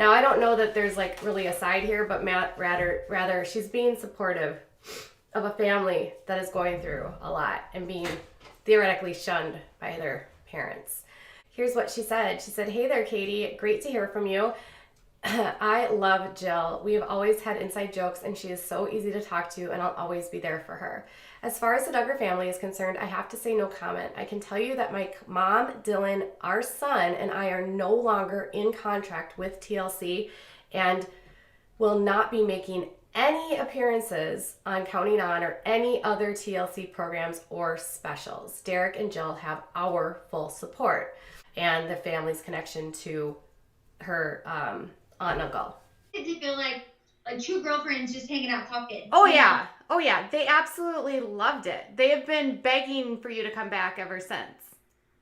Now, I don't know that there's like really a side here, but Matt rather she's being supportive of a family that is going through a lot and being theoretically shunned by their parents. Here's what she said. She said, "Hey there, Katie. Great to hear from you. I love Jill. We have always had inside jokes and she is so easy to talk to and I'll always be there for her. As far as the Duggar family is concerned, I have to say no comment. I can tell you that my mom, Dylan, our son, and I are no longer in contract with TLC and will not be making any appearances on Counting On or any other TLC programs or specials. Derek and Jill have our full support and the family's connection to her aunt and uncle." Did you feel like two girlfriends just hanging out talking? Oh yeah. Oh yeah. They absolutely loved it. They have been begging for you to come back ever since.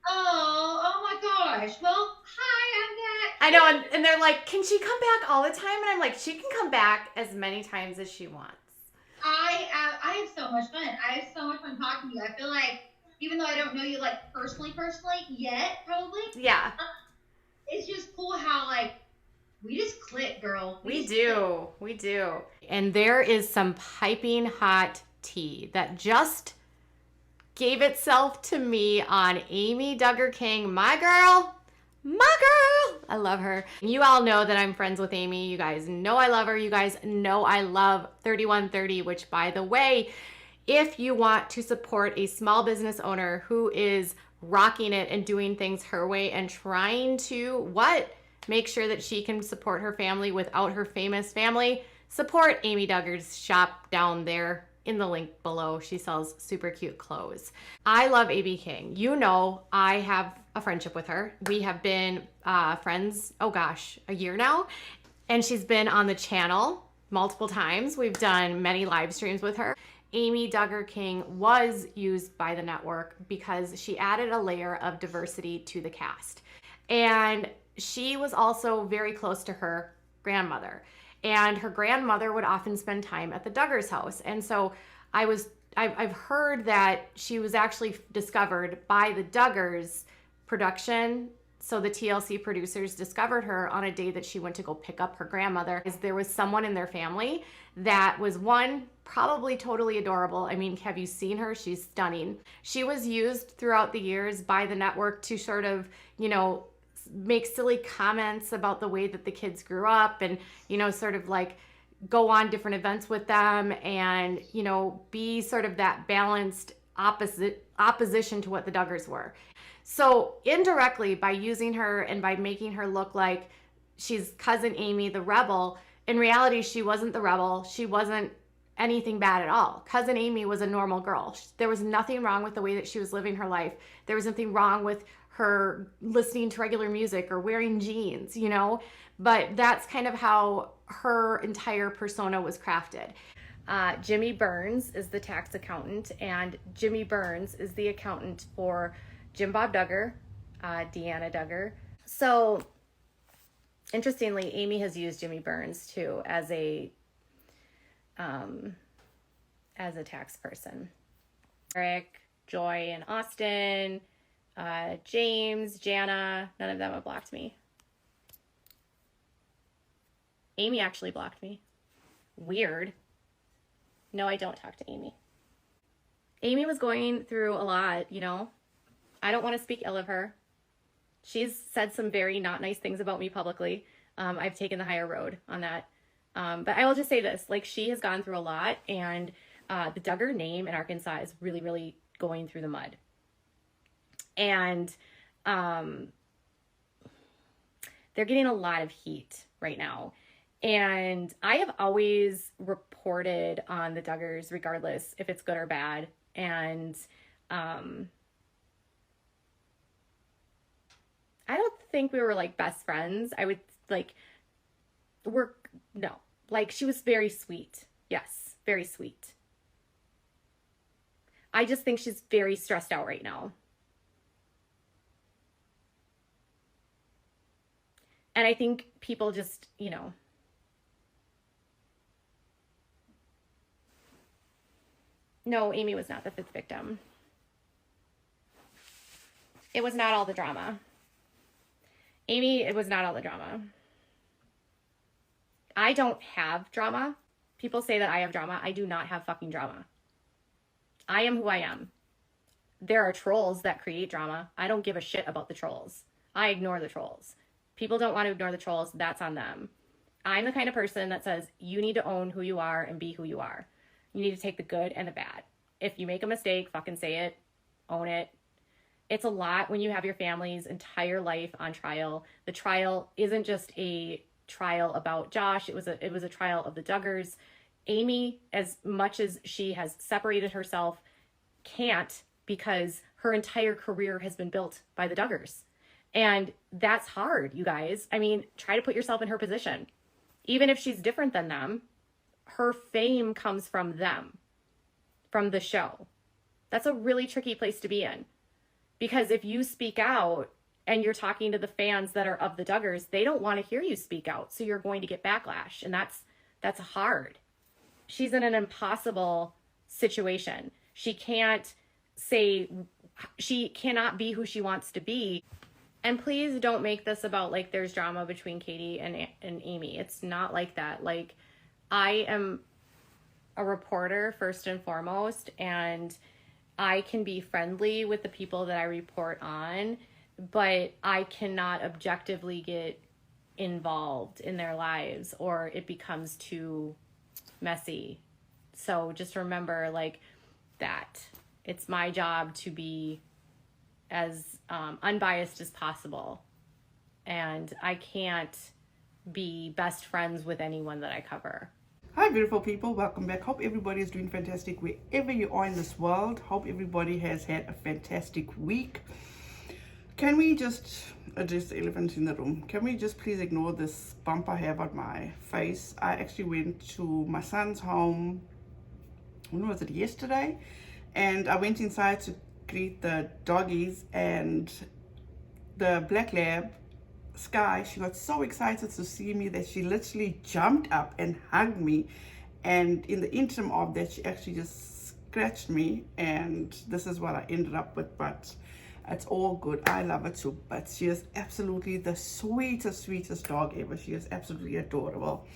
Oh my gosh. Well, hi, I'm back. I know, and they're like, "Can she come back all the time?" And I'm like, "She can come back as many times as she wants." I have so much fun. I have so much fun talking to you. I feel like, even though I don't know you like personally yet, probably. Yeah. It's just cool how like we just click, girl. We do. We do. And there is some piping hot tea that just gave itself to me on Amy Duggar King, my girl. My girl. I love her. You all know that I'm friends with Amy. You guys know I love her. You guys know I love 3130, which, by the way, if you want to support a small business owner who is rocking it and doing things her way and trying to make sure that she can support her family without her famous family, support Amy Duggar's shop down there in the link below. She sells super cute clothes. I love AB King. You know, I have a friendship with her. We have been friends, oh gosh, a year now. And she's been on the channel multiple times. We've done many live streams with her. Amy Duggar King was used by the network because she added a layer of diversity to the cast. And she was also very close to her grandmother. And her grandmother would often spend time at the Duggars' house. And so I've heard that she was actually discovered by the Duggars production. So the TLC producers discovered her on a day that she went to go pick up her grandmother. There was someone in their family that was, one, probably totally adorable. I mean, have you seen her? She's stunning. She was used throughout the years by the network to sort of, you know, make silly comments about the way that the kids grew up and, you know, sort of like go on different events with them and, you know, be sort of that balanced opposition to what the Duggars were. So indirectly, by using her and by making her look like she's cousin Amy the rebel, in reality, she wasn't the rebel. She wasn't anything bad at all. Cousin Amy was a normal girl. There was nothing wrong with the way that she was living her life. There was nothing wrong with her listening to regular music or wearing jeans, you know, but that's kind of how her entire persona was crafted. Jimmy Burns is the tax accountant, and Jimmy Burns is the accountant for Jim Bob Duggar, Deanna Duggar. So interestingly, Amy has used Jimmy Burns too as a tax person. Eric, Joy, and Austin, James, Jana, none of them have blocked me. Amy actually blocked me. Weird. No, I don't talk to Amy. Amy was going through a lot, you know. I don't want to speak ill of her. She's said some very not nice things about me publicly. I've taken the higher road on that. But I will just say this, like, she has gone through a lot, and the Duggar name in Arkansas is really, really going through the mud. And they're getting a lot of heat right now. And I have always reported on the Duggars, regardless if it's good or bad. And I don't think we were like best friends. I would like, no, like she was very sweet. Yes, very sweet. I just think she's very stressed out right now. And I think people just, you know, no, Amy was not the fifth victim. It was not all the drama. Amy, it was not all the drama. I don't have drama. People say that I have drama. I do not have fucking drama. I am who I am. There are trolls that create drama. I don't give a shit about the trolls. I ignore the trolls. People don't want to ignore the trolls. That's on them. I'm the kind of person that says you need to own who you are and be who you are. You need to take the good and the bad. If you make a mistake, fucking say it. Own it. It's a lot when you have your family's entire life on trial. The trial isn't just a trial about Josh. It was a trial of the Duggars. Amy, as much as she has separated herself, can't, because her entire career has been built by the Duggars. And that's hard, you guys. I mean, try to put yourself in her position. Even if she's different than them, her fame comes from them, from the show. That's a really tricky place to be in. Because if you speak out and you're talking to the fans that are of the Duggars, they don't want to hear you speak out. So you're going to get backlash. And that's hard. She's in an impossible situation. She cannot be who she wants to be. And please don't make this about like there's drama between Katie and Amy. It's not like that. Like, I am a reporter first and foremost, and I can be friendly with the people that I report on, but I cannot objectively get involved in their lives or it becomes too messy. So just remember like that. It's my job to be as unbiased as possible. And I can't be best friends with anyone that I cover. Hi beautiful people, welcome back. Hope everybody is doing fantastic wherever you are in this world. Hope everybody has had a fantastic week. Can we just address the elephant in the room? Can we just please ignore this bump I have on my face? I actually went to my son's home, when was it, yesterday? And I went inside to greet the doggies, and the black lab, Sky, she got so excited to see me that she literally jumped up and hugged me, and in the interim of that she actually just scratched me, and this is what I ended up with. But it's all good. I love her too, but she is absolutely the sweetest dog ever. She is absolutely adorable.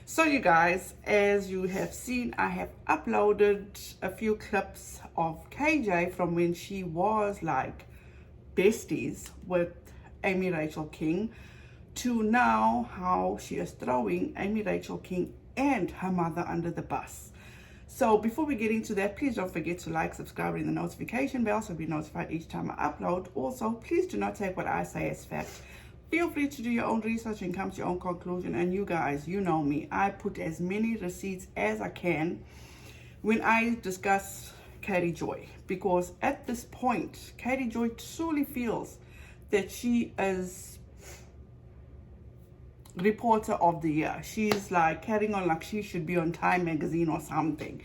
So you guys, as you have seen, I have uploaded a few clips of KJ from when she was like besties with Amy Rachel King, to now how she is throwing Amy Rachel King and her mother under the bus. So before we get into that, please don't forget to like, subscribe, and the notification bell so you'll be notified each time I upload. Also, please do not take what I say as fact. Feel free to do your own research and come to your own conclusion. And you guys, you know me, I put as many receipts as I can when I discuss Katie Joy, because at this point, Katie Joy truly feels that she is reporter of the year. She's like carrying on like she should be on Time magazine or something.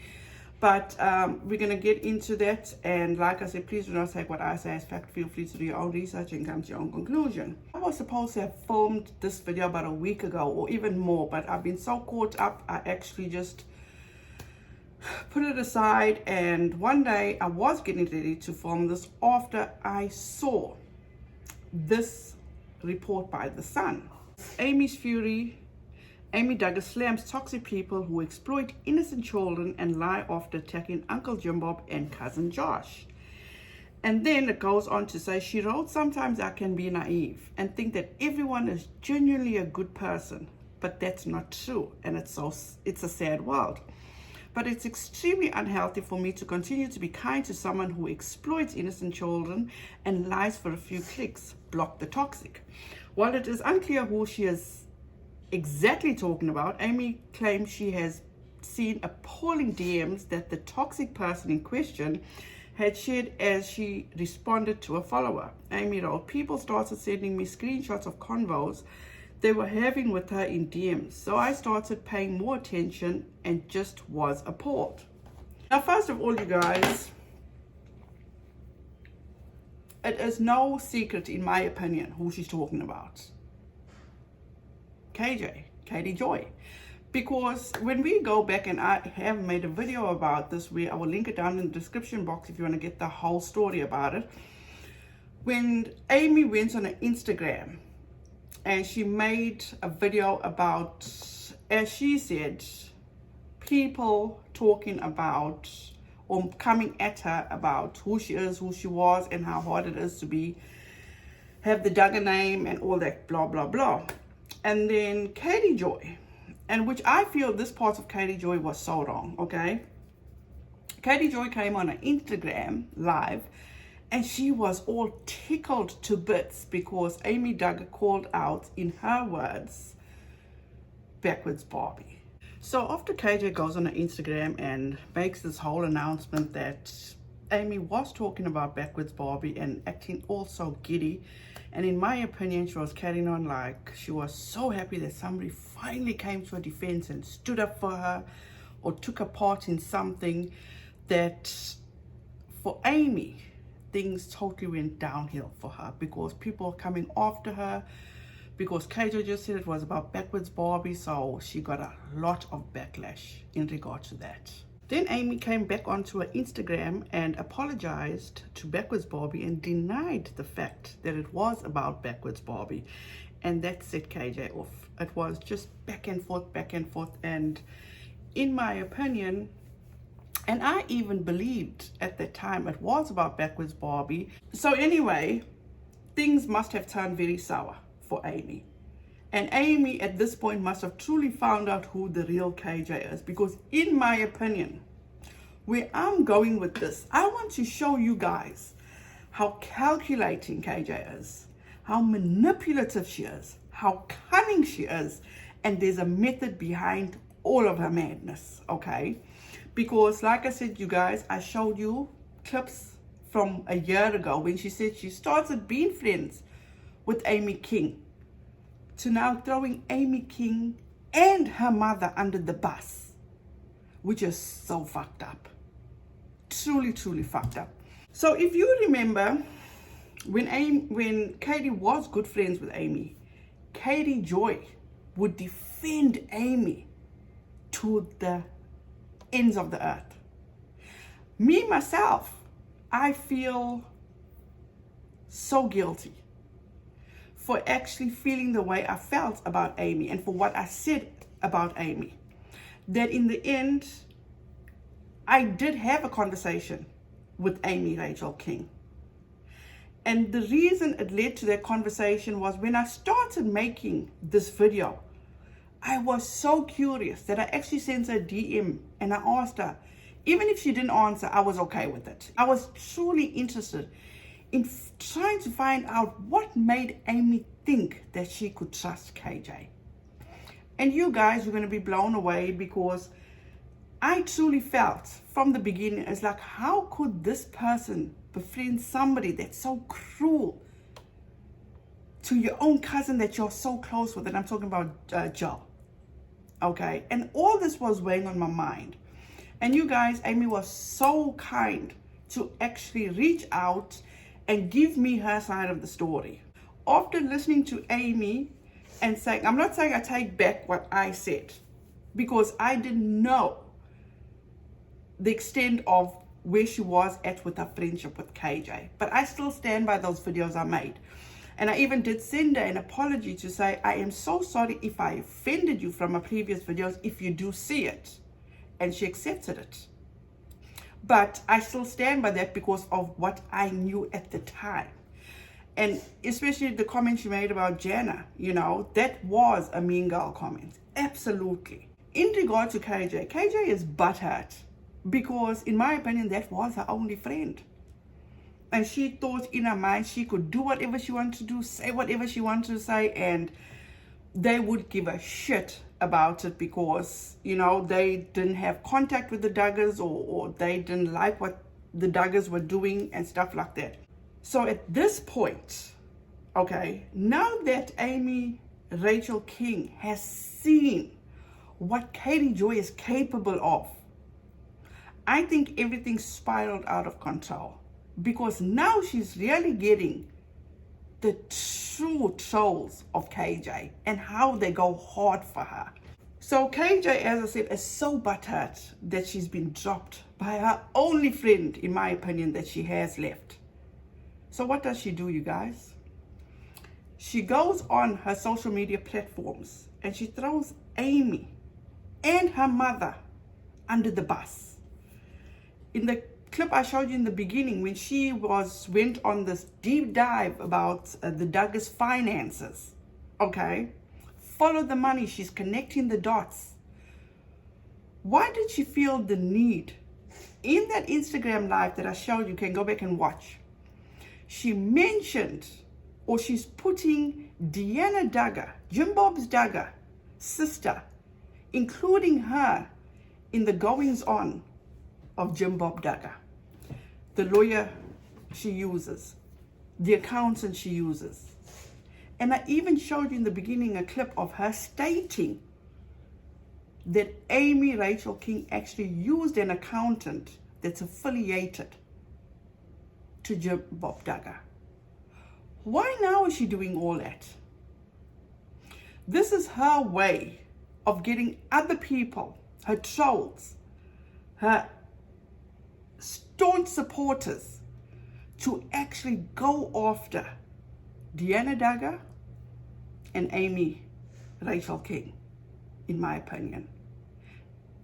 But we're gonna get into that, and like I said, please do not take what I say as fact. Feel free to do your own research and come to your own conclusion. I was supposed to have filmed this video about a week ago or even more, but I've been so caught up, I actually just put it aside. And one day I was getting ready to film this after I saw this report by The Sun. Amy's fury. Amy Duggar slams toxic people who exploit innocent children and lie after attacking Uncle Jim Bob and Cousin Josh. And then it goes on to say, she wrote, sometimes I can be naive and think that everyone is genuinely a good person, but that's not true, and it's a sad world. But it's extremely unhealthy for me to continue to be kind to someone who exploits innocent children and lies for a few clicks. Block the toxic. While it is unclear who she is exactly talking about, Amy claims she has seen appalling DMs that the toxic person in question had shared as she responded to a follower. Amy wrote, people started sending me screenshots of convos they were having with her in DMs, so I started paying more attention and just was appalled. Now, first of all, you guys, it is no secret, in my opinion, who she's talking about. Katie Joy. Because when we go back, and I have made a video about this where I will link it down in the description box if you want to get the whole story about it. When Amy went on her Instagram and she made a video about as she said, people talking about or coming at her about who she is, who she was, and how hard it is to have the Duggar name and all that blah blah blah. And then Katie Joy, and which I feel this part of Katie Joy was so wrong. Okay, Katie Joy came on an Instagram live and she was all tickled to bits because Amy Duggar called out, in her words, backwards Barbie. So after KJ goes on her Instagram and makes this whole announcement that Amy was talking about backwards Barbie and acting all so giddy, and in my opinion she was carrying on like she was so happy that somebody finally came to her defense and stood up for her or took a part in something, that for Amy things totally went downhill for her because people are coming after her, because KJ just said it was about backwards Barbie, so she got a lot of backlash in regard to that. Then Amy came back onto her Instagram and apologized to backwards Barbie and denied the fact that it was about backwards Barbie, and that set KJ off. It was just back and forth, and in my opinion, and I even believed at that time it was about backwards Barbie. So anyway, things must have turned very sour for Amy. And Amy at this point must have truly found out who the real KJ is, because in my opinion, where I'm going with this, I want to show you guys how calculating KJ is, how manipulative she is, how cunning she is, and there's a method behind all of her madness, okay? Because like I said, you guys, I showed you clips from a year ago when she said she started being friends with Amy King, to now throwing Amy King and her mother under the bus, which is so fucked up. Truly, truly fucked up. So if you remember, when Katie was good friends with Amy, Katie Joy would defend Amy to the ends of the earth. Me, myself, I feel so guilty for actually feeling the way I felt about Amy and for what I said about Amy. That in the end, I did have a conversation with Amy Rachel King. And the reason it led to that conversation was when I started making this video, I was so curious that I actually sent her a DM and I asked her, even if she didn't answer, I was okay with it. I was truly interested in trying to find out what made Amy think that she could trust KJ. And you guys are going to be blown away, because I truly felt from the beginning, it's like, how could this person befriend somebody that's so cruel to your own cousin that you're so close with? And I'm talking about Jill. Okay, and all this was weighing on my mind. And you guys, Amy was so kind to actually reach out and give me her side of the story. After listening to Amy and saying, I'm not saying I take back what I said, because I didn't know the extent of where she was at with her friendship with KJ, but I still stand by those videos I made. And I even did send her an apology to say, I am so sorry if I offended you from my previous videos, if you do see it. And she accepted it. But I still stand by that because of what I knew at the time. And especially the comment she made about Deanna, you know, that was a mean girl comment. Absolutely. In regard to KJ, KJ is butthurt because, in my opinion, that was her only friend. And she thought in her mind she could do whatever she wanted to do, say whatever she wanted to say, and they would give a shit about it because, you know, they didn't have contact with the Duggars, or they didn't like what the Duggars were doing and stuff like that. So at this point, okay, now that Amy Rachel King has seen what Katie Joy is capable of, I think everything spiraled out of control. Because now she's really getting the true trolls of KJ and how they go hard for her. So KJ, as I said, is so butthurt that she's been dropped by her only friend, in my opinion, that she has left. So what does she do, you guys? She goes on her social media platforms and she throws Amy and her mother under the bus. In the clip I showed you in the beginning, when she went on this deep dive about the Duggars' finances, okay, follow the money, she's connecting the dots. Why did she feel the need? In that Instagram live that I showed you, can go back and watch, she mentioned, or she's putting Deanna Duggar, Jim Bob Duggar, sister, including her in the goings on of Jim Bob Duggar, the lawyer she uses, the accountant she uses. And I even showed you in the beginning a clip of her stating that Amy Rachel King actually used an accountant that's affiliated to Jim Bob Duggar. Why now is she doing all that? This is her way of getting other people, her trolls, her staunch supporters, to actually go after Deanna Duggar and Amy Rachel King, in my opinion.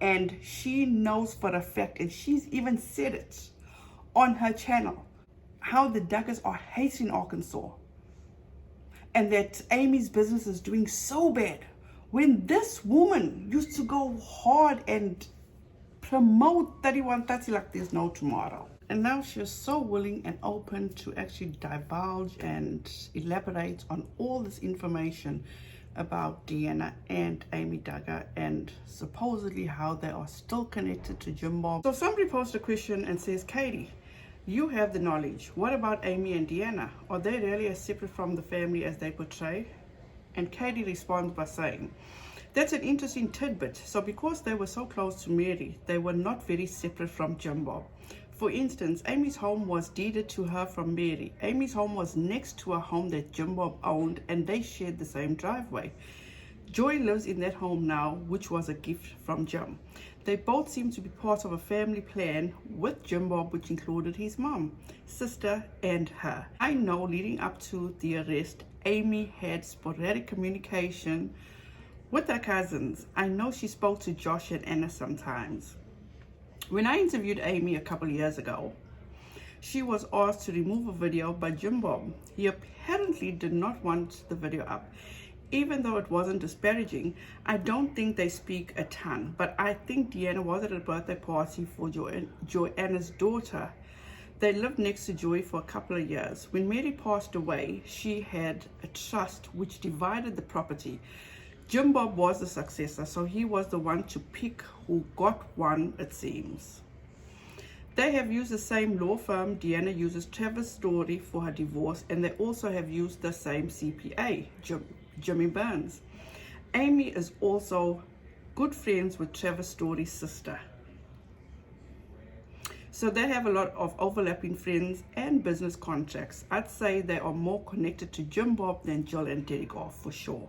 And she knows for a fact, and she's even said it on her channel, how the Duggars are hating Arkansas and that Amy's business is doing so bad, when this woman used to go hard and promote 3130 like there's no tomorrow. And now she's so willing and open to actually divulge and elaborate on all this information about Deanna and Amy Duggar, and supposedly how they are still connected to Jim Bob. So somebody posted a question and says, Katie, you have the knowledge. What about Amy and Deanna? Are they really as separate from the family as they portray? And Katie responds by saying, that's an interesting tidbit. So because they were so close to Mary, they were not very separate from Jim Bob. For instance, Amy's home was deeded to her from Mary. Amy's home was next to a home that Jim Bob owned, and they shared the same driveway. Joy lives in that home now, which was a gift from Jim. They both seem to be part of a family plan with Jim Bob, which included his mom, sister, and her. I know leading up to the arrest, Amy had sporadic communication with her cousins. I know she spoke to Josh and Anna sometimes. When I interviewed Amy a couple of years ago, she was asked to remove a video by Jim Bob. He apparently did not want the video up. Even though it wasn't disparaging, I don't think they speak a ton, but I think Deanna was at a birthday party for Joanna's daughter. They lived next to Joy for a couple of years. When Mary passed away, she had a trust which divided the property. Jim Bob was the successor, so he was the one to pick who got one, it seems. They have used the same law firm. Deanna uses Trevor's Story for her divorce, and they also have used the same CPA, Jimmy Burns. Amy is also good friends with Trevor's Story's sister. So they have a lot of overlapping friends and business contracts. I'd say they are more connected to Jim Bob than Jill and Derek are, for sure.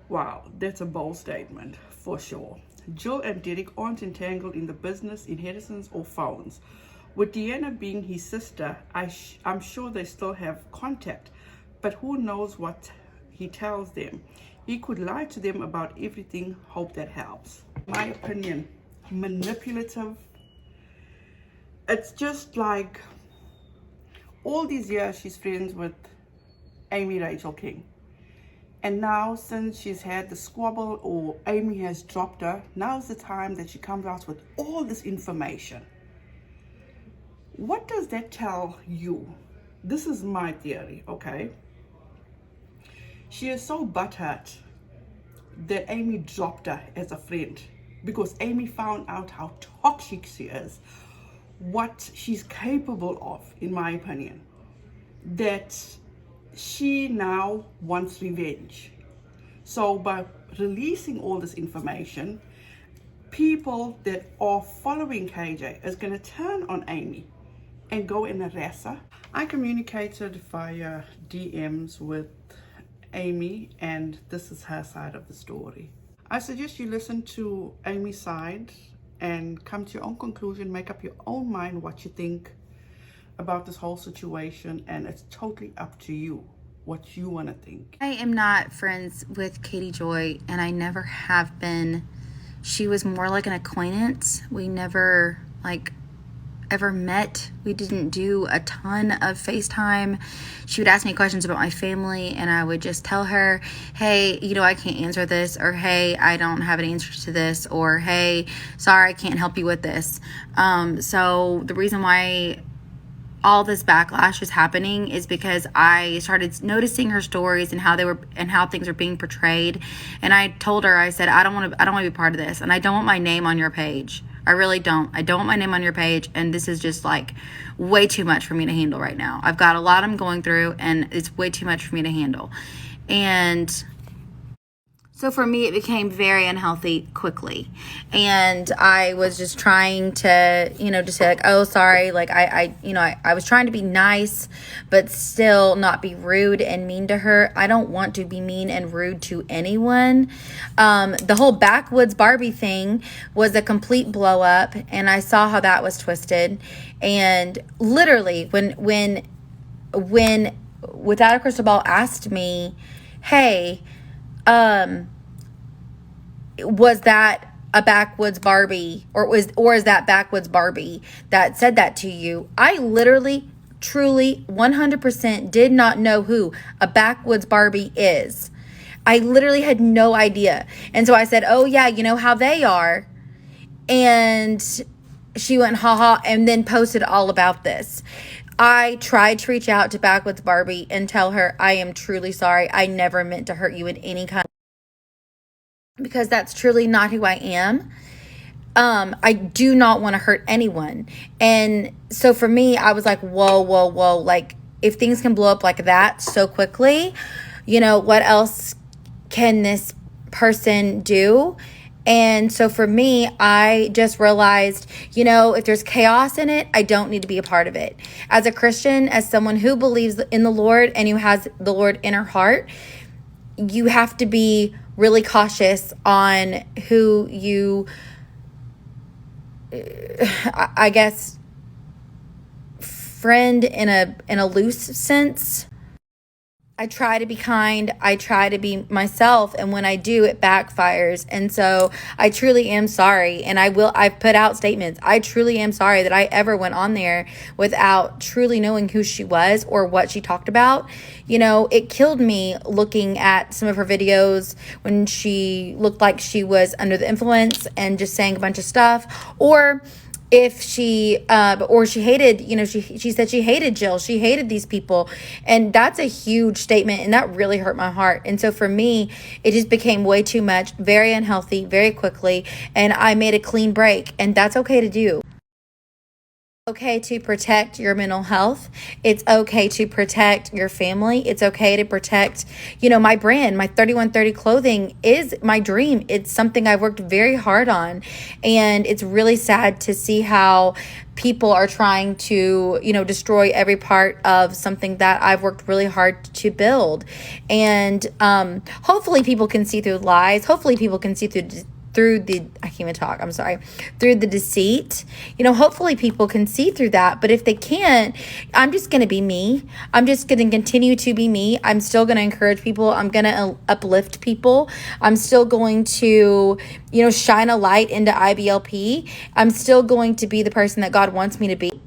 Wow, that's a bold statement, for sure. Jill and Derek aren't entangled in the business, inheritance, or phones. With Deanna being his sister, I'm sure they still have contact, but who knows what he tells them. He could lie to them about everything. Hope that helps. My opinion, manipulative. It's just like all these years she's friends with Amy Rachel King. And now, since she's had the squabble, or Amy has dropped her, now's the time that she comes out with all this information. What does that tell you? This is my theory, okay? She is so butthurt that Amy dropped her as a friend because Amy found out how toxic she is, what she's capable of, in my opinion, that she now wants revenge. So by releasing all this information, people that are following KJ is going to turn on Amy and go and harass her. I communicated via DMs with Amy, and this is her side of the story. I suggest you listen to Amy's side and come to your own conclusion, make up your own mind what you think about this whole situation, and it's totally up to you what you want to think. I am not friends with Katie Joy, and I never have been she was more like an acquaintance. We never like ever met. We didn't do a ton of FaceTime. She would ask me questions about my family, and I would just tell her, hey, you know, I can't answer this, or hey, I don't have an answer to this, or hey, sorry, I can't help you with this. So the reason why all this backlash is happening is because I started noticing her stories and how they were and how things are being portrayed. And I told her, I said, I don't want to be part of this, and I don't want my name on your page. I really don't. I don't want my name on your page, and this is just like way too much for me to handle right now. I've got a lot I'm going through, and it's way too much for me to handle. And so for me, it became very unhealthy quickly. And I was just trying to, you know, just say like, oh, sorry. Like I was trying to be nice, but still not be rude and mean to her. I don't want to be mean and rude to anyone. The whole backwoods Barbie thing was a complete blow up, and I saw how that was twisted. And literally when Without a Crystal Ball asked me, hey, was that a backwoods Barbie, or is that backwoods Barbie that said that to you? I literally, truly, 100% did not know who a backwoods Barbie is. I literally had no idea. And so I said, oh yeah, you know how they are. And she went, haha, and then posted all about this. I tried to reach out to Backwoods Barbie and tell her, I am truly sorry. I never meant to hurt you in any kind, because that's truly not who I am. I do not want to hurt anyone. And so for me, I was like, whoa. Like, if things can blow up like that so quickly, you know, what else can this person do? And so for me, I just realized, you know, if there's chaos in it, I don't need to be a part of it. As a Christian, as someone who believes in the Lord and who has the Lord in her heart, you have to be really cautious on who you, I guess, friend in a loose sense. I try to be kind. I try to be myself. And when I do, it backfires. And so I truly am sorry. And I've put out statements. I truly am sorry that I ever went on there without truly knowing who she was or what she talked about. You know, it killed me looking at some of her videos when she looked like she was under the influence and just saying a bunch of stuff. Or if she hated, you know, she said she hated Jill, she hated these people, and that's a huge statement, and that really hurt my heart. And so for me, it just became way too much, very unhealthy, very quickly, and I made a clean break, and that's okay to do. Okay to protect your mental health. It's okay to protect your family. It's okay to protect, you know, my brand. My 3130 clothing is my dream. It's something I've worked very hard on, and it's really sad to see how people are trying to, you know, destroy every part of something that I've worked really hard to build. And hopefully people can see through lies. Hopefully people can see through the deceit. You know, hopefully people can see through that. But if they can't, I'm just going to be me. I'm just going to continue to be me. I'm still going to encourage people. I'm going to uplift people. I'm still going to, you know, shine a light into IBLP. I'm still going to be the person that God wants me to be.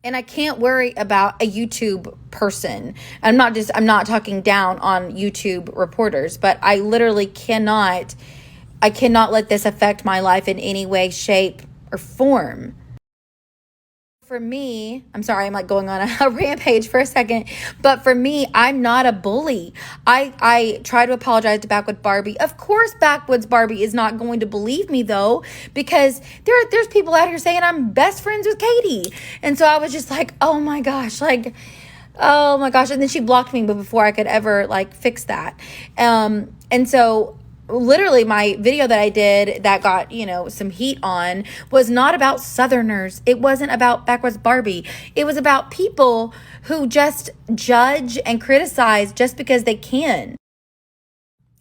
And I can't worry about a YouTube person. I'm not talking down on YouTube reporters, but I literally cannot let this affect my life in any way, shape, or form. For me, I'm sorry, I'm like going on a rampage for a second, but for me, I'm not a bully. I try to apologize to Backwoods Barbie. Of course, Backwoods Barbie is not going to believe me though, because there's people out here saying I'm best friends with Katie. And so I was just like, oh my gosh. And then she blocked me, but before I could ever like fix that. And so literally my video that I did that got, you know, some heat on was not about Southerners. It wasn't about Backwoods Barbie. It was about people who just judge and criticize just because they can.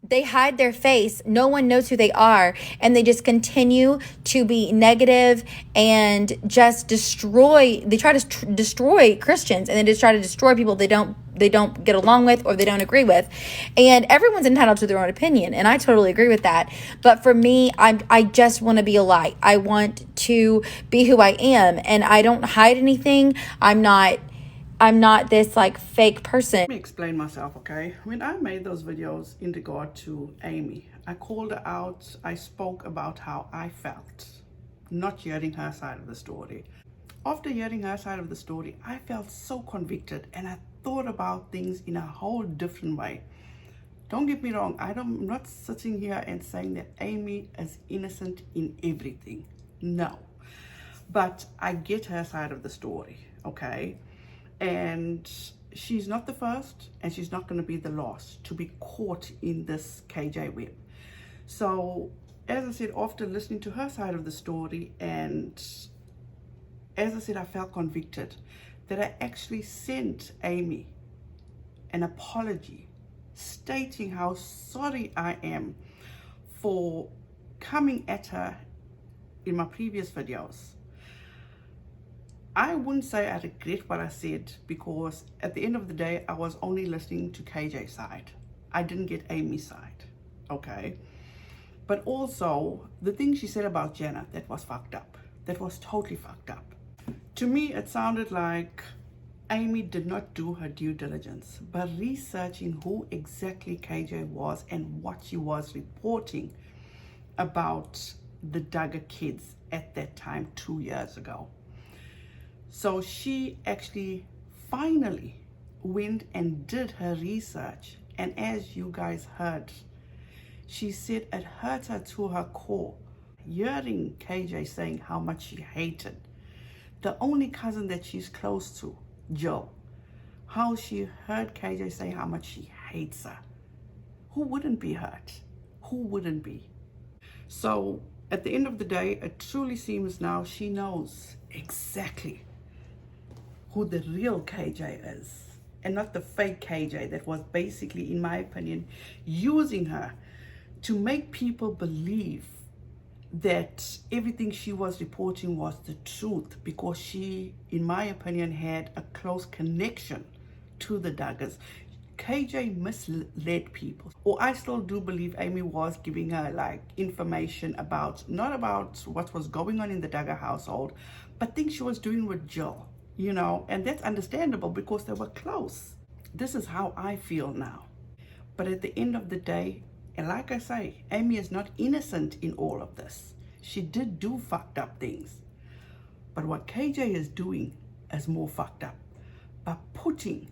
they hide their face. No one knows who they are. And they just continue to be negative and just destroy. They try to destroy Christians, and they just try to destroy people they don't get along with or they don't agree with. And everyone's entitled to their own opinion. And I totally agree with that. But for me, I just want to be a light. I want to be who I am. And I don't hide anything. I'm not this like fake person. Let me explain myself, okay? When I made those videos in regard to Amy, I called her out. I spoke about how I felt, not hearing her side of the story. After hearing her side of the story, I felt so convicted, and I thought about things in a whole different way. Don't get me wrong, I'm not sitting here and saying that Amy is innocent in everything. No. But I get her side of the story, okay? And she's not the first, and she's not going to be the last to be caught in this KJ web. So, as I said, after listening to her side of the story, and as I said, I felt convicted that I actually sent Amy an apology stating how sorry I am for coming at her in my previous videos. I wouldn't say I regret what I said, because at the end of the day, I was only listening to KJ's side. I didn't get Amy's side, okay? But also, the thing she said about Jenna, that was fucked up. That was totally fucked up. To me, it sounded like Amy did not do her due diligence by researching who exactly KJ was and what she was reporting about the Duggar kids at that time 2 years ago. So she actually finally went and did her research, and as you guys heard, she said it hurt her to her core hearing KJ saying how much she hated the only cousin that she's close to, Joe. How she heard KJ say how much she hates her. Who wouldn't be hurt? Who wouldn't be? So at the end of the day, it truly seems now she knows exactly who the real KJ is, and not the fake KJ that was basically, in my opinion, using her to make people believe that everything she was reporting was the truth, because she, in my opinion, had a close connection to the Duggars. KJ misled people. Or I still do believe Amy was giving her like information about, not about what was going on in the Duggar household, but things she was doing with Jill, you know, and that's understandable because they were close. This is how I feel now. But at the end of the day, and like I say, Amy is not innocent in all of this. She did do fucked up things. But what KJ is doing is more fucked up, by putting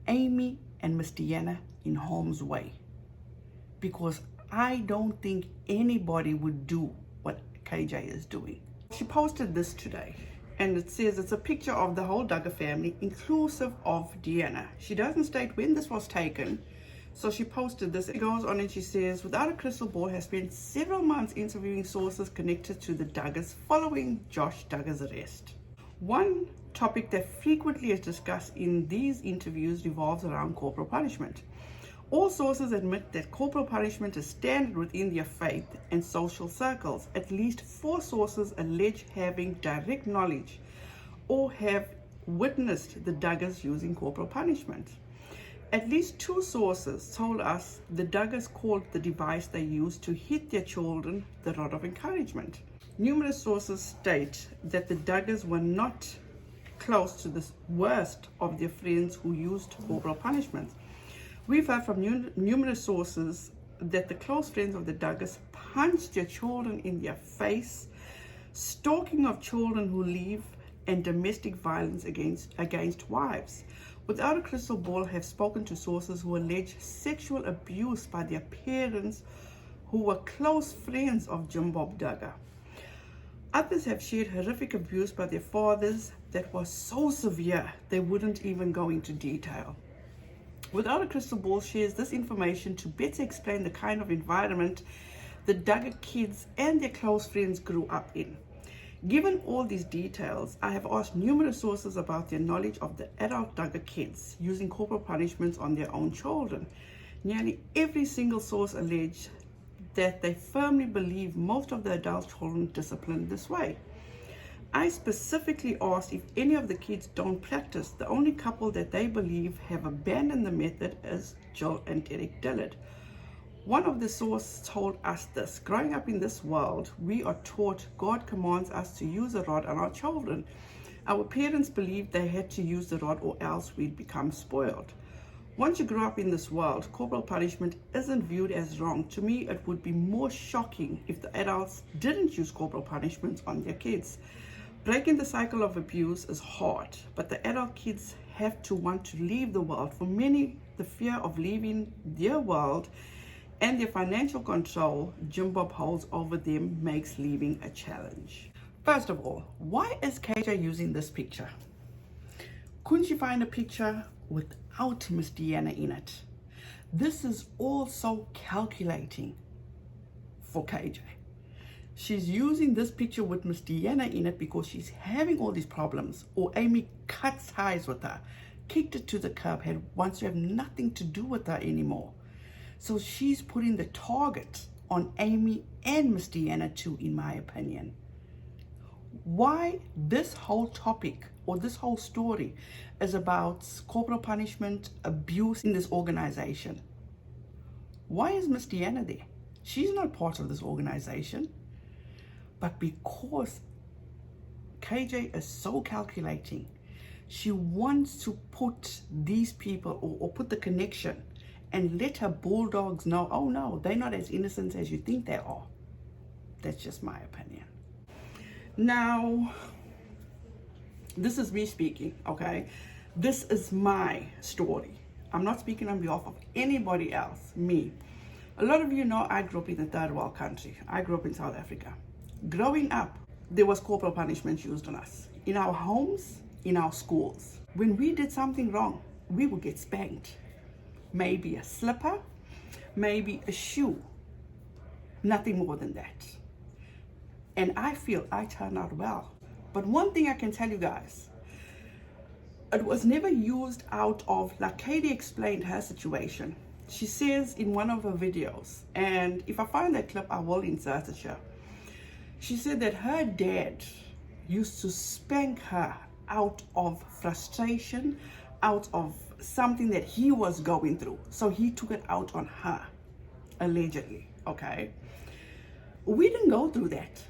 Amy and Miss Deanna in harm's way. Because I don't think anybody would do what KJ is doing. She posted this today, and it says it's a picture of the whole Duggar family, inclusive of Deanna. She doesn't state when this was taken, so she posted this. It goes on and she says, Without a Crystal Ball has spent several months interviewing sources connected to the Duggars following Josh Duggar's arrest. One topic that frequently is discussed in these interviews revolves around corporal punishment. All sources admit that corporal punishment is standard within their faith and social circles. At least 4 sources allege having direct knowledge or have witnessed the Duggars using corporal punishment. At least 2 sources told us the Duggars called the device they used to hit their children the rod of encouragement. Numerous sources state that the Duggars were not close to the worst of their friends who used corporal punishment. We've heard from numerous sources that the close friends of the Duggars punched their children in their face, stalking of children who leave, and domestic violence against wives. Without a Crystal Ball have spoken to sources who allege sexual abuse by their parents who were close friends of Jim Bob Duggar. Others have shared horrific abuse by their fathers that was so severe they wouldn't even go into detail. Without a Crystal Ball shares this information to better explain the kind of environment the Duggar kids and their close friends grew up in. Given all these details, I have asked numerous sources about their knowledge of the adult Duggar kids using corporal punishments on their own children. Nearly every single source alleged that they firmly believe most of the adult children disciplined this way. I specifically asked if any of the kids don't practice. The only couple that they believe have abandoned the method is Jill and Derek Dillard. One of the sources told us this: growing up in this world, we are taught God commands us to use a rod on our children. Our parents believed they had to use the rod or else we'd become spoiled. Once you grow up in this world, corporal punishment isn't viewed as wrong. To me, it would be more shocking if the adults didn't use corporal punishment on their kids. Breaking the cycle of abuse is hard, but the adult kids have to want to leave the world. For many, the fear of leaving their world and their financial control Jim Bob holds over them makes leaving a challenge. First of all, why is KJ using this picture? Couldn't you find a picture without Miss Deanna in it? This is all so calculating for KJ. She's using this picture with Miss Deanna in it because she's having all these problems, or Amy cuts ties with her, kicked it to the curb, wants to have nothing to do with her anymore. So she's putting the target on Amy and Miss Deanna too, in my opinion. Why this whole topic or this whole story is about corporal punishment, abuse in this organization. Why is Miss Deanna there? She's not part of this organization. But because KJ is so calculating, she wants to put these people or put the connection and let her bulldogs know, oh no, they're not as innocent as you think they are. That's just my opinion. Now, this is me speaking, okay? This is my story. I'm not speaking on behalf of anybody else, me. A lot of you know I grew up in a third world country. I grew up in South Africa. Growing up, there was corporal punishment used on us. In our homes, in our schools. When we did something wrong, we would get spanked. Maybe a slipper, maybe a shoe. Nothing more than that. And I feel I turned out well. But one thing I can tell you guys, it was never used out of, like Katie explained her situation. She says in one of her videos, and if I find that clip, I will insert it here. She said that her dad used to spank her out of frustration, out of something that he was going through. So he took it out on her, allegedly, okay? We didn't go through that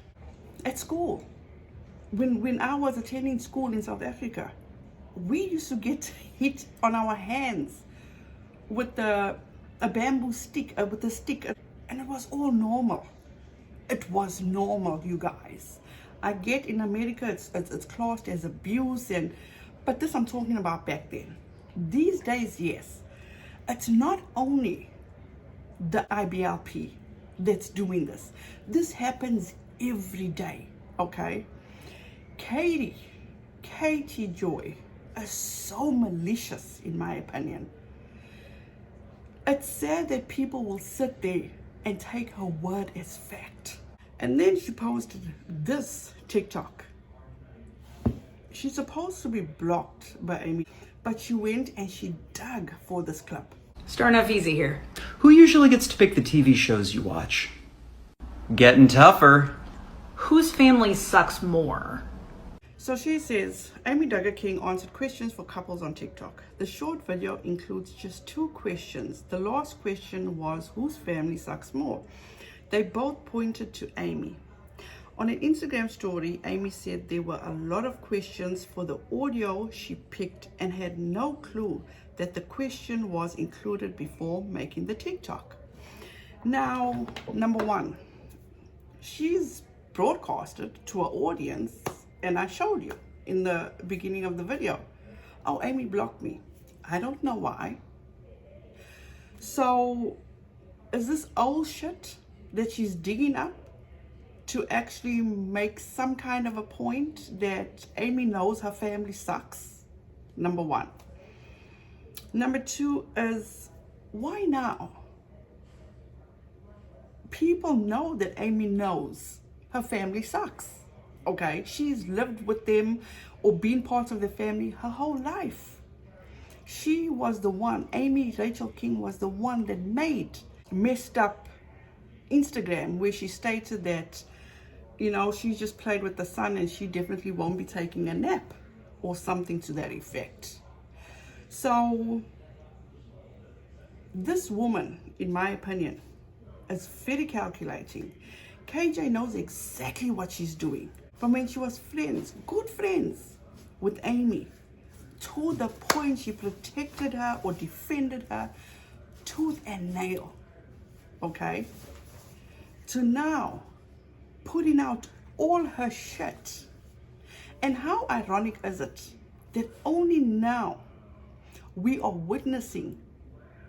at school. When I was attending school in South Africa, we used to get hit on our hands with a bamboo stick, with a stick, and it was all normal. It was normal, you guys. I get in America, it's classed as abuse, but this I'm talking about back then. These days, yes, it's not only the IBLP that's doing this. This happens every day, okay? Katie Joy is so malicious, in my opinion. It's sad that people will sit there and take her word as fact. And then she posted this TikTok. She's supposed to be blocked by Amy, but she went and she dug for this clip. Starting off easy here. Who usually gets to pick the TV shows you watch? Getting tougher. Whose family sucks more? So she says, Amy Duggar King answered questions for couples on TikTok. The short video includes just 2 questions. The last question was, whose family sucks more? They both pointed to Amy. On an Instagram story, Amy said there were a lot of questions for the audio she picked and had no clue that the question was included before making the TikTok. Now, number 1, she's broadcasted to an audience, and I showed you in the beginning of the video. Oh, Amy blocked me. I don't know why. So, is this old shit that she's digging up to actually make some kind of a point that Amy knows her family sucks? Number 1. Number 2 is, why now? People know that Amy knows her family sucks, okay? She's lived with them or been part of the family her whole life. She was the one, Amy Rachel King was the one that made messed up Instagram, where she stated that, you know, she just played with the sun and she definitely won't be taking a nap or something to that effect. So this woman, in my opinion, is very calculating. KJ knows exactly what she's doing. From when she was friends, good friends with Amy, to the point she protected her or defended her tooth and nail, okay? To now putting out all her shit. And how ironic is it that only now we are witnessing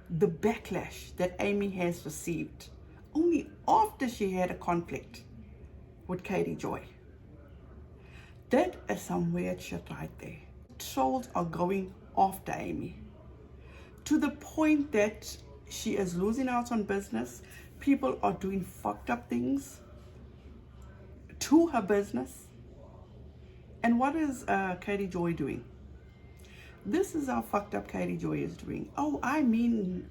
the backlash that Amy has received, only after she had a conflict with Katie Joy. That is some weird shit right there. Trolls are going after Amy to the point that she is losing out on business. People are doing fucked up things to her business. And what is Katie Joy doing? This is how fucked up Katie Joy is doing. Oh, I mean,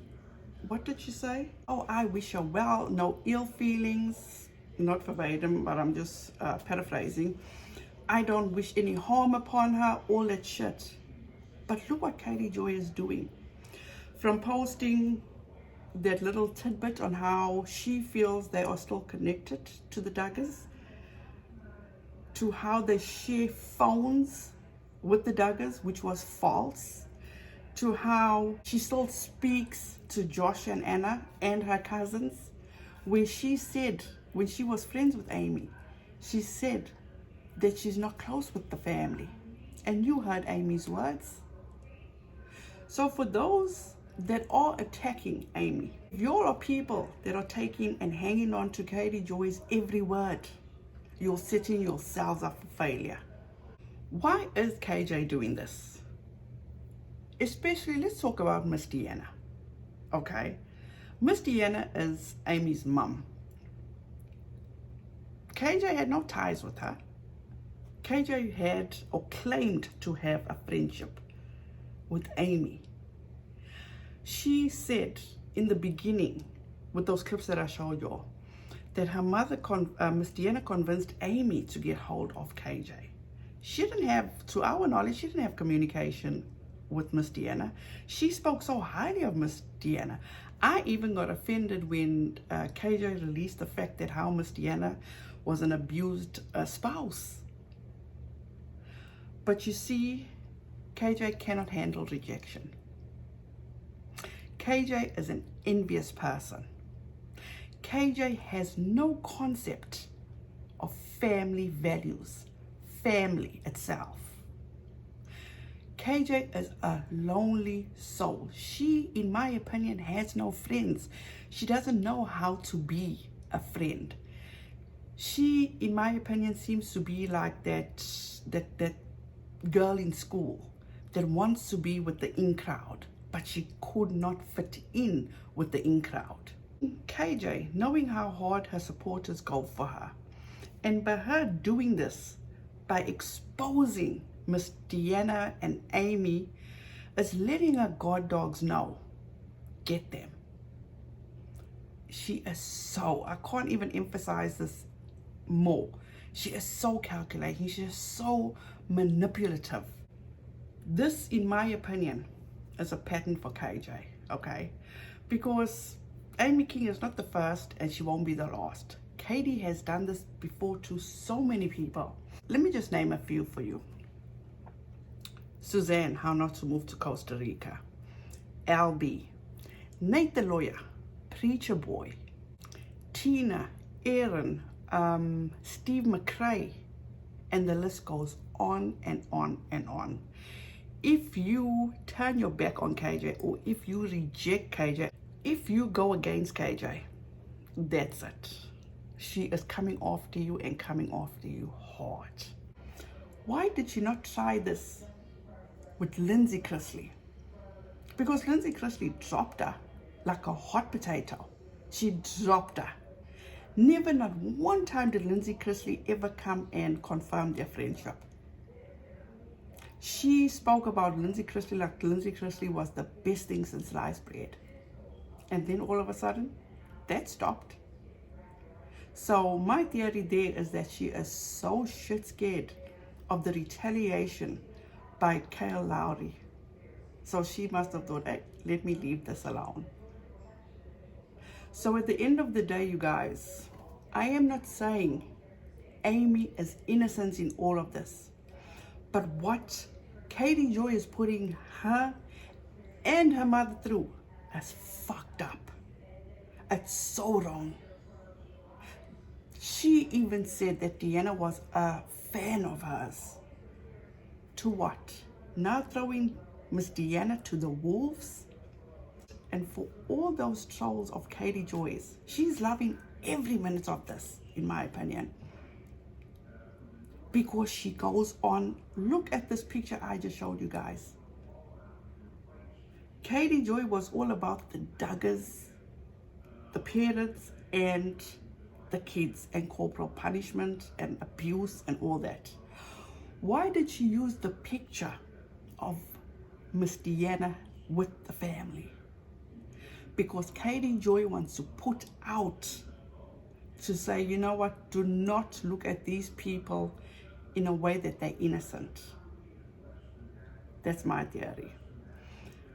what did she say? Oh, I wish her well, no ill feelings. Not verbatim, but I'm just paraphrasing. I don't wish any harm upon her, all that shit. But look what Katie Joy is doing. From posting that little tidbit on how she feels they are still connected to the Duggars, to how they share phones with the Duggars, which was false, to how she still speaks to Josh and Anna and her cousins, where she said, when she was friends with Amy, she said that she's not close with the family. And you heard Amy's words. So for those that are attacking Amy, if you're people that are taking and hanging on to Katie Joy's every word, you're setting yourselves up for failure. Why is KJ doing this? Especially, let's talk about Miss Deanna. Okay, Miss Deanna is Amy's mum. KJ had no ties with her. KJ had or claimed to have a friendship with Amy. She said in the beginning, with those clips that I showed y'all, that her mother, Miss Deanna, convinced Amy to get hold of KJ. She didn't have, to our knowledge, she didn't have communication with Miss Deanna. She spoke so highly of Miss Deanna. I even got offended when KJ released the fact that how Miss Deanna was an abused spouse. But you see, KJ cannot handle rejection. KJ is an envious person. KJ has no concept of family values, family itself. KJ is a lonely soul. She, in my opinion, has no friends. She doesn't know how to be a friend. She, in my opinion, seems to be like that girl in school that wants to be with the in crowd, but she could not fit in with the in crowd. KJ, knowing how hard her supporters go for her, and by her doing this, by exposing Miss Deanna and Amy, is letting her god dogs know, get them. She is so, I can't even emphasize this more. She is so calculating. She is so manipulative. This, in my opinion, is a pattern for KJ, okay? Because Amy King is not the first and she won't be the last. Katie has done this before to so many people. Let me just name a few for you. Suzanne, how not to move to Costa Rica. LB, Nate the lawyer, Preacher Boy, Tina, Aaron, Steve McRae, and the list goes on and on and on. If you turn your back on KJ, or if you reject KJ, if you go against KJ, that's it. She is coming after you and coming after you hard. Why did she not try this with Lindsay Chrisley? Because Lindsay Chrisley dropped her like a hot potato. She dropped her. Never, not one time did Lindsay Chrisley ever come and confirm their friendship. She spoke about Lindsay Christie like Lindsay Christie was the best thing since sliced bread. And then all of a sudden, that stopped. So my theory there is that she is so shit scared of the retaliation by Kyle Lowry. So she must have thought, hey, let me leave this alone. So at the end of the day, you guys, I am not saying Amy is innocent in all of this. But what Katie Joy is putting her and her mother through is fucked up. It's so wrong. She even said that Deanna was a fan of hers. To what? Now throwing Miss Deanna to the wolves? And for all those trolls of Katie Joy's, she's loving every minute of this, in my opinion. Because she goes on, look at this picture I just showed you guys. Katie Joy was all about the Duggars, the parents, and the kids, and corporal punishment and abuse and all that. Why did she use the picture of Miss Deanna with the family? Because Katie Joy wants to put out to say, you know what, do not look at these people in a way that they're innocent. That's my theory.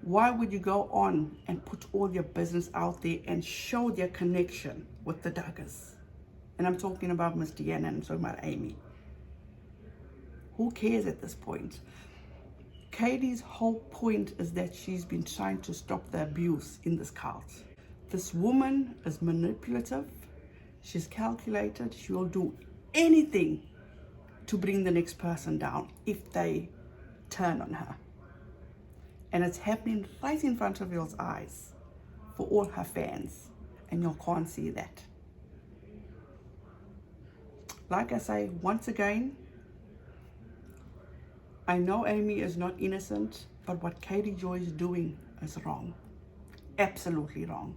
Why would you go on and put all your business out there and show their connection with the Duggars? And I'm talking about Miss Deanna and I'm talking about Amy. Who cares at this point? Katie's whole point is that she's been trying to stop the abuse in this cult. This woman is manipulative. She's calculated. She will do anything to bring the next person down if they turn on her. And it's happening right in front of your eyes for all her fans, and you can't see that. Like I say, once again, I know Amy is not innocent, but what Katie Joy is doing is wrong. Absolutely wrong.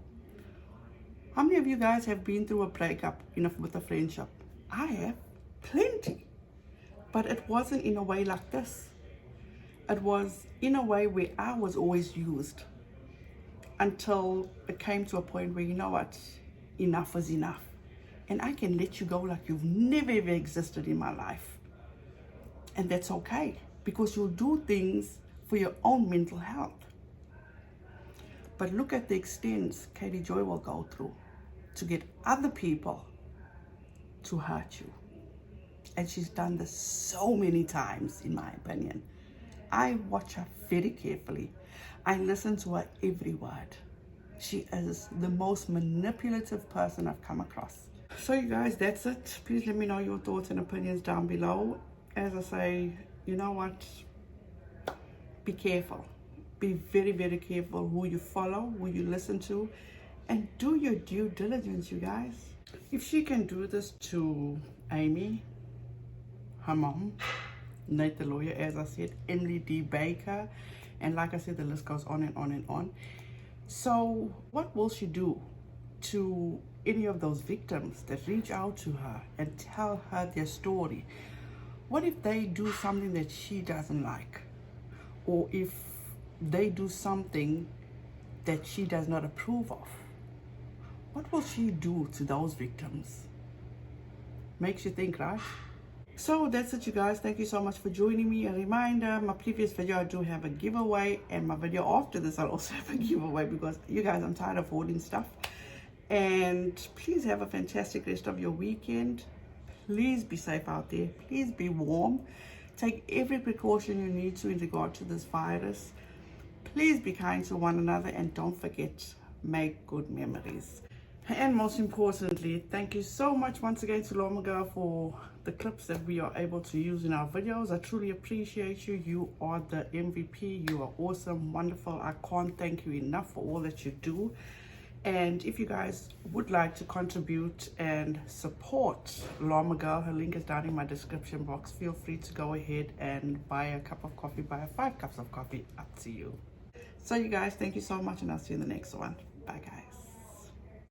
How many of you guys have been through a breakup with a friendship? I have, plenty. But it wasn't in a way like this. It was in a way where I was always used until it came to a point where, you know what, enough is enough. And I can let you go like you've never ever existed in my life. And that's okay, because you'll do things for your own mental health. But look at the extent Katie Joy will go through to get other people to hurt you. And she's done this so many times, in my opinion. I watch her very carefully. I listen to her every word. She is the most manipulative person I've come across. So you guys, that's it. Please let me know your thoughts and opinions down below. As I say, you know what? Be careful. Be very, very careful who you follow, who you listen to, and do your due diligence, you guys. If she can do this to Amy, her mom, Nate the lawyer, as I said, Emily D. Baker, and like I said, the list goes on and on and on. So what will she do to any of those victims that reach out to her and tell her their story? What if they do something that she doesn't like? Or if they do something that she does not approve of? What will she do to those victims? Makes you think, right? So that's it, you guys. Thank you so much for joining me. A reminder, my previous video, I do have a giveaway, and my video after this, I'll also have a giveaway, because you guys, I'm tired of hoarding stuff. And please have a fantastic rest of your weekend. Please be safe out there. Please be warm. Take every precaution you need to in regard to this virus. Please be kind to one another, and don't forget, make good memories. And most importantly, thank you so much once again to Lomaga for the clips that we are able to use in our videos. I truly appreciate you. You are the MVP. You are awesome, wonderful. I can't thank you enough for all that you do. And if you guys would like to contribute and support Lomaga, her link is down in my description box. Feel free to go ahead and buy a cup of coffee, buy 5 cups of coffee, up to you. So you guys, thank you so much, and I'll see you in the next one. Bye guys.